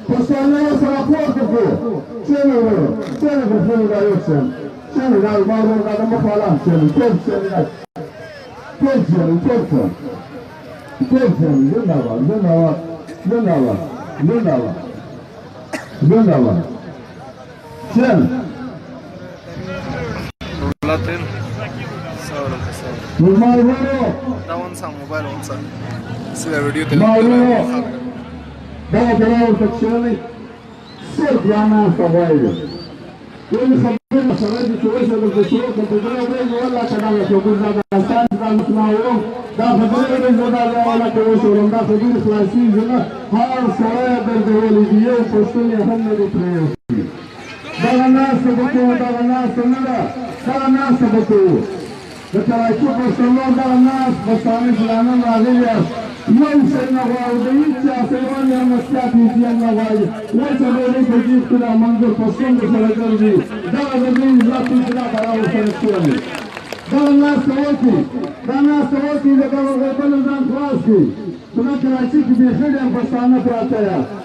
پښتانه یې سره پورته کړو کښېنه ورو کښېنه پښتون دا یو کښېنه کښېنه دا ما ورو دا د مخ والا هم کښېنه ټول کښېنه ټول کښېنه ټول کښېنه ټول کښېنه زنده‌باد زنده‌باد زنده‌باد زنده‌باد زنده‌باد کښېنه دغه جلا ورته کښېنئ صرف یا ناسته غواړي ولې خبرې سره دي چې اوس درته شروع کړم په دغه ورځ والله که دغه شوګر زادستان دا مسمعوم دا خبرې ورځ زه دا والله که وشورم دا خبرې خلاصېږي نه هر سړی دردولی دي یو پښتون یې هم نه دي پرېوتي دغه ناسته به کوو دغه ناسته نه ده دغه ناسته به کوو د کراچي پښتنو دغه ناست پښتانه چې لا نن راغلي یاست یو شی نه غواړو د هېڅ چا سیوان یا مستیا پیسیان نه غواړي وچه ډوډۍ په جیب کې دا منظور پښتون درسره ګرځي دغه د دوی عزت دی چې دا بلا ورسره کښېني دغه ناسته وکړي دا ناسته وکړي د دغه غوبلو ځان خلاص کړي په دا کراچي کې بیخي ډېر پښتانه پراته یاست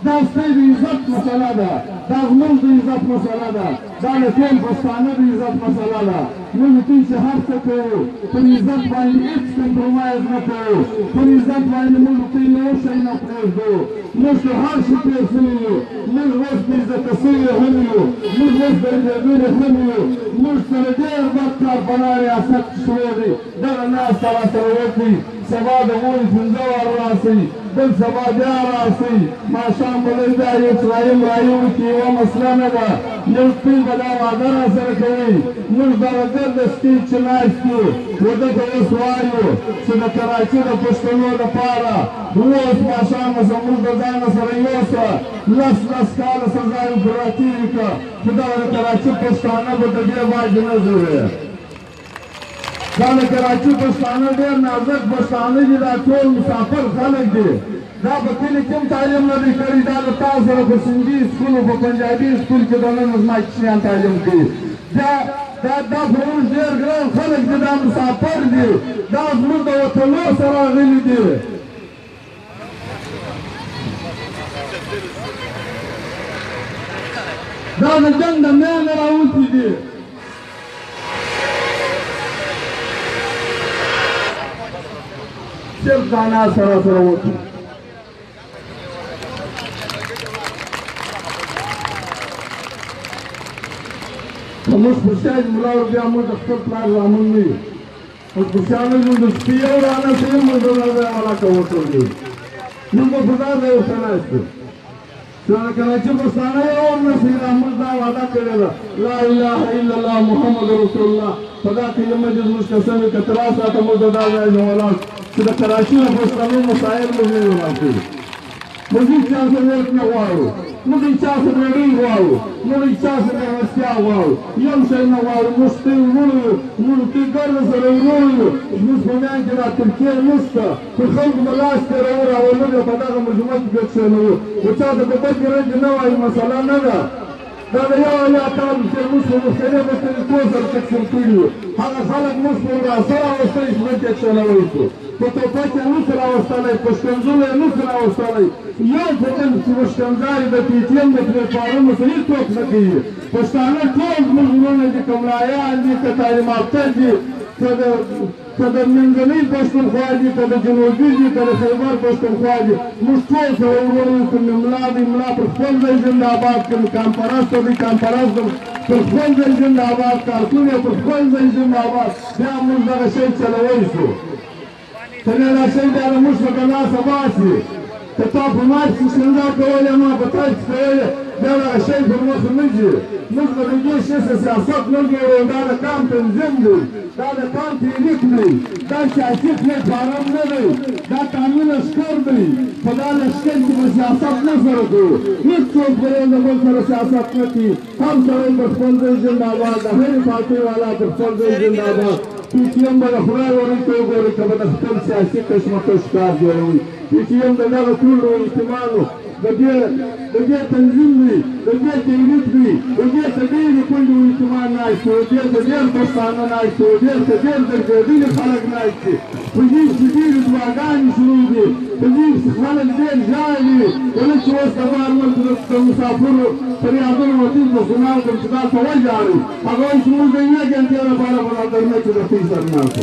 دا ستاسو د عزت مسله ده دا زموږ د عزت مسله ده دا د ټول پښتانه د عزت مسله ده موږ دوی چې هر څه کوو پر عزت باندې هېڅ کمپرومایز نه کوو پر عزت باندې موږ دوی یو شی نه پرېږدو موږ ته هر شي پرې سوي یو موږ اوس بې عزته سوي هم یو موږ اوس درېدلي هم یو موږ سره ډېر بد کار بنا ریاست شوی دی دغه ناسته راسره وکړي سبا د اوړي پنځه واره راسئ بل سبا بیا راسئ ماښام به لږ بیا یو چرایم رایوکړي یوه مسله نه ده یو سپی به دا واده راسره کوئ موږ دغه ګرده سټیج چې ناست یو وده ته اوس وایو چې د کراچي د پښتنو دپاره اوس ماښامه زموږ د ځانه سره یوسه لس کاله سزا یې پوره تېرې کړه چې دغه د کراچي پښتانه به د دې باندې نه ځوړې دا د کراچي پښتانه ډېر نازک پښتانه دي دا ټول مسافر خلک دي دا په کلي کې هم تعلیم نه دی کړی دا د تا سره په سندي سکول او په پنجابي سکول کې د نن زما کوچنیان تعلیم کوي دا په موږ ډېر ګران خلک دي دا مسافر دي دا زموږ د وطنو سره راغلي دي دا د جنګ د میانه راوتي دي صرف دانا سره وکړي که موږ په شاید ملا ور بیا موږ د خپل پلار زامن نه یو موږ په شانه زموږ د سپي یو رانه شي موږ د هغه علاقه وټولېږو موږ به په دا ځای ورته ناست یو چې د کراچي پښتانه یو هم نه شي دا موږ دا وعده کړې ده لا اله الا الله محمد رسول الله په دا کلمه چې زموږ قسم وي که تر ساعته موږ د دا ځای نه ولاړ چې د کراچي د پښتنو مسایل موږ نه ولاړ کړي موږ هېڅ چا سره ورک نه غواړو موږ هېڅ چا سره ډوډۍ غواړو موږ هېڅ چا سره مېلمستیا غواړو یو شی نه غواړو موږ سپی وروڼو یو موږ تی ګرده سره وروڼو یو زموږ په میان کې دا ترکیې نشته پر خلکو به لاس تېروو راولو په دغه مجموعه کې بیا کښېنوو خو چا ته په بدې ورځې نه وایي مسله نه ده دا د یو اویا کال چې موږ په مختلفو طریقو سره تقسیم کړي وو هغه خلک موږ په راسه راوستلي چې موږ یې کښېنولی شو په ټوپک یې نه شو راوستلی په شکنځلو یې نه شو راوستلی یو په بل چې شکنځار یې د پي ټي ایم د پلېټفارمو سره هېڅوک نه کوي پښتانه ټول زموږ وروڼه دي که ملایان دي که تعلیم یافته دي که د منځنۍ پښتونخوا دي که د جنوبي دي که د خیبر پښتونخوا دي موږ ټول سره وروڼه یو که ملا دی ملا پر خپل ځای زنده‌باد که کامپرسته دی کامپرست پر خپل ځای زنده‌باد کارتون یې پر خپل ځای زنده‌باد بیا موږ دغه شی چلوی شو ته بیا دا شی بیا د موږ څخه لاسه باسي که تا په ما چې شکنځا کولی ما په تا چې کولی بیا دغه شی پر مخ نه ځي موږ به د دې شي سیاست نه جوړوو دا د کام تنظیم دی دا د کام تحریک دی دا سیاسي پلېټفارم نه دی دا قانوني لښکر دی په دا لښکر کې به سیاست نه سره کوو هېڅوک به یو د بل سره سیاست نه کوي هر سړی پر خپل ځای زنده‌باد د هرې پارټۍ والا پر خپل ځای زنده‌باد پي ټي ایم به د خدای ورې ته وګورئ که به د خپل سیاسي کشمکش کار جوړوي پي ټي ایم د دغه ټولو اجتماعونو د دې تنظیم وي د دې تحریک وي د دې ته ډېرې کونډې اجتماع ناست وي د دې ته ډېر پښتانه ناست وي د دې ته ډېر درګېدلي خلک ناست دي په دې کښې ډېرې دعاګانې شروع دي په دې کښې خلک ډېر ژاړي کله چې اوس د ملک د مسافرو فریادونه وتي مسلمان کوم چې دا ته وژاړي هغه وایي چې موږ د یوې ګنټې لپاره به دا درنه چې د فی سر ناست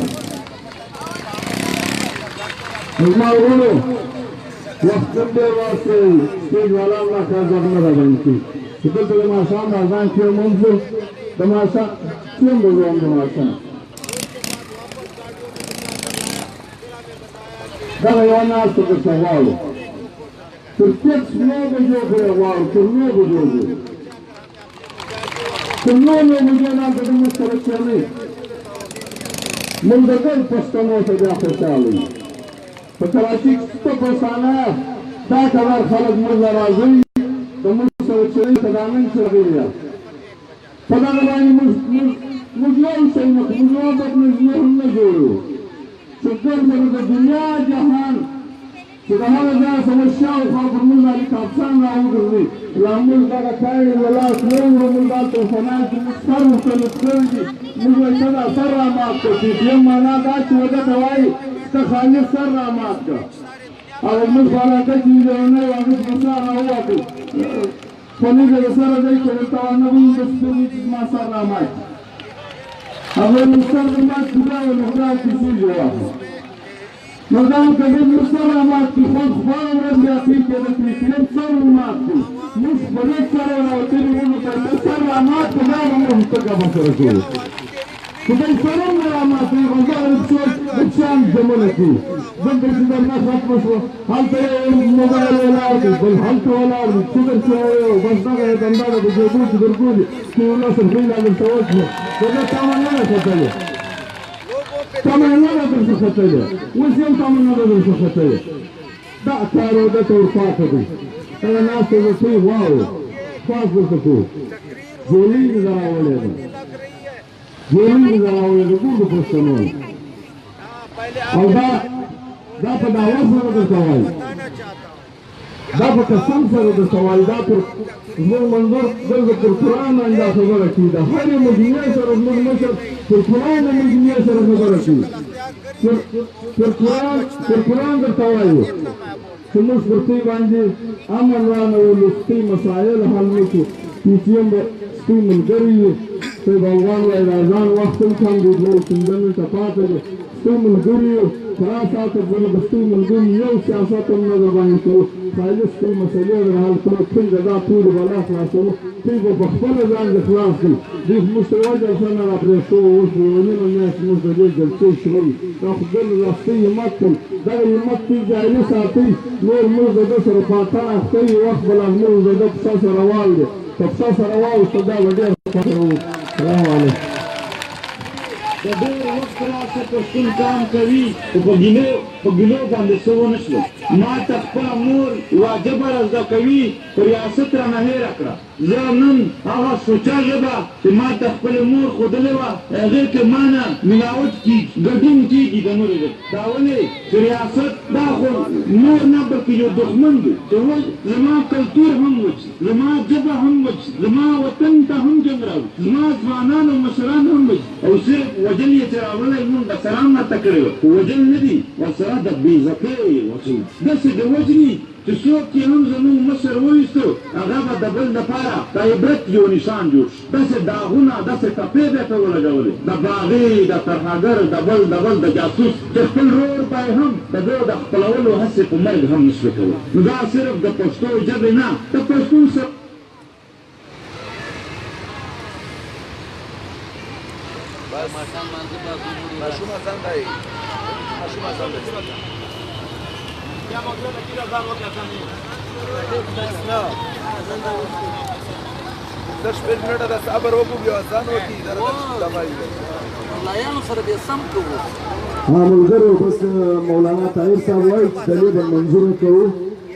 زما ورونو وخت کم ډېر واستوي سټېج والا الله خیر غږ نه راباندې کوي چې دلته د ماښام د اذان کې لمونځ و د ماښام څوم به ووایم د ماښام دغه یوه ناسته درته غواړو تر 6 بجو پورې غواړو تر 9 بجو پورې تر 9 بجو دلته زموږ سره کښېنئ موږ د ګل پښتنو ته بیا خوشحاله یو په کراچۍ کې څه پښتانه دا خبر خلک موږ له راځئ د موږ سره کښېنئ که دا نن چغېږي په دغه باندې موږ یو شی نه کوو موږ یوه بدنظمي هم نه جوړوو چې ګرځوو د دنیا جهان چې د هغه ځای څخه شاوخوا پر موږ باندې کاپسان راوګرځي لا موږ دغه کاڼي له لاس نه وړو موږ دا طوفانان چې موږ سر مختلف کړی دي موږ وایي ته دا سر رامات کړه دویم معنا دا چې وده ته وایي ته خالق سر رامات کړه او موږ په علاقه کې لیونی و هغه څخه سر راووتل پنیږه د سره دی که ورته ونه وایي د سپینې چې زما سر رامات هغه موږ سر رامات کړو بیا یې مقدار کیسې جواب مردان کبیر مستر رامات کی خود خواہ ورد بیاتی که دکلی کریم سر رامات کی مش بلیت سر راوتی لیونو کرده سر رامات کدام محتقه بسر کو کدای سرم رامات کی غزار بسر بچان جمله کی زن برسیدر نخط مشو حالتا یه موبایل ولار دی بل حالتا ولار دی چیدر چاویو بس داگه دنداده بجیبو چیدر گولی که اولا سر خیلی آدم توجه کده تامان نخطه تمام نه درته خطرې اوس هم تمام نه درته خطرې دا کارو د تور پاتې دي دا ناسته د تی واو خاص ورته کو جوړی نه راولې ده جوړی نه راولې ده ګورو پښتنو او دا په داوا سره درته وایي دا په قسم سره درته وایي دا پر زموږ منظور دلته پر قرآن باندې دا خبره کوي د هرې مجموعې سره زموږ مشر پر قرآن د مجموعې سره خبره کوي پر قرآن درته وایو چې موږ پر دوی باندې امن رانولو سپي مسایل حل وکړو پي ټي ایم به سپي ملګري وي صاحب افغان وایي د اذان وخت هم کم دی 2 دقیقې پاته دی سپي ملګري یو خلاص ساعته پورې د سپي ملګري یو سیاست هم نه درباندې کوو خالص سپي مسلې در حل کړو څنګه دا ټولې به لا خلاصوو دوی به په خپله ځان د خلاص کړي دوی موږ ته یوه جلسه نه راپرېښتو اوس یوه نیمه میاشت موږ د دې جلسې شروع دا خو ګل راستۍ همت کړ دغه همت دوی جاري ساتئ نور موږ د ده سره پاتن اخته یي وخت به لازموږ د ده پسه سره والدي که پسه سره واوښته دا به ډېر فخر وو سلام علیکم د ډېر وخت راڅخه پښتون کام کوي خو په ګیلو باندې څه ونه شول ما ته خپله مور یوه ژبه را زده کوي په ریاست رانه هېره کړه زه نن هغه سوچه ژبه چې ما ته خپلې مور ښودلې وه هغې کې ما نه ملاوت کېږي ګډون کېږي د نورې ژبې دا ولې چې ریاست دا خو نور نه بلکې یو دښمن دی چې زما کلتور هم وچ زما ژبه هم وچ زما وطن ته هم جنګ راوړي زما ځوانان او مشران هم وچ او صرف وجل یې چې راوړلی مونږ د سلام راته کړی وه خو وجل نه دي ورسره د بېعزتۍ یې وچوي داسې د وجني چې څوک چې هم زموږ مشر وویستو هغه به د بل دپاره د عبرت یو نشان جوړ شي داسې داغونه داسې ټپې به یې ته ولګولې د باغي د ترهګر د بل د جاسوس چې خپل رور به یې هم د ده د خپلولو هسې په مرګ هم نشوې کولی نو دا صرف د پښتو ژبې نه د پښتون سره ماشوم ازان دی یا مطلب کی ازان وکړه نه د شپږ منټه د صبر وکړو بیا ازان وکړي درته دمایي مولایانو سره به سم کوو ملګرو بس مولانا طاهر صاحب وایي چې دلیل به منظور کوو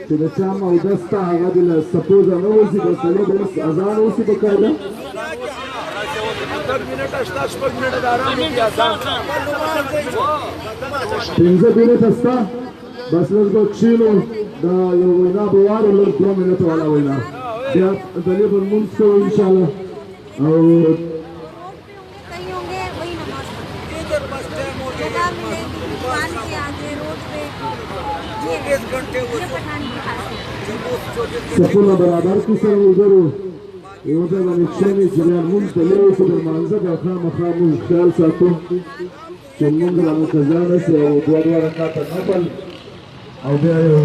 چې د چا مودس ته هغه د سپوزه نه وځي بس دلیل به اذان وشي بقاعده 10 منټه شته شپږ منټه د آرام کې ازان 15 منټه شته بس لږ به کښېنو دا یو وینا به وارو لږ 2 منټه والا وینا بیا دلیل به لمونځ کوو انشاءالله او صفونه برابر کړي سره ملګرو یو ځای باندې کښېنئ جریان مونځ ته لرې چې د لمانځه به خامخا مونږ خیال ساتو چې مونږ رامقضا نه شي او دوه رکعته نفل او بیا یو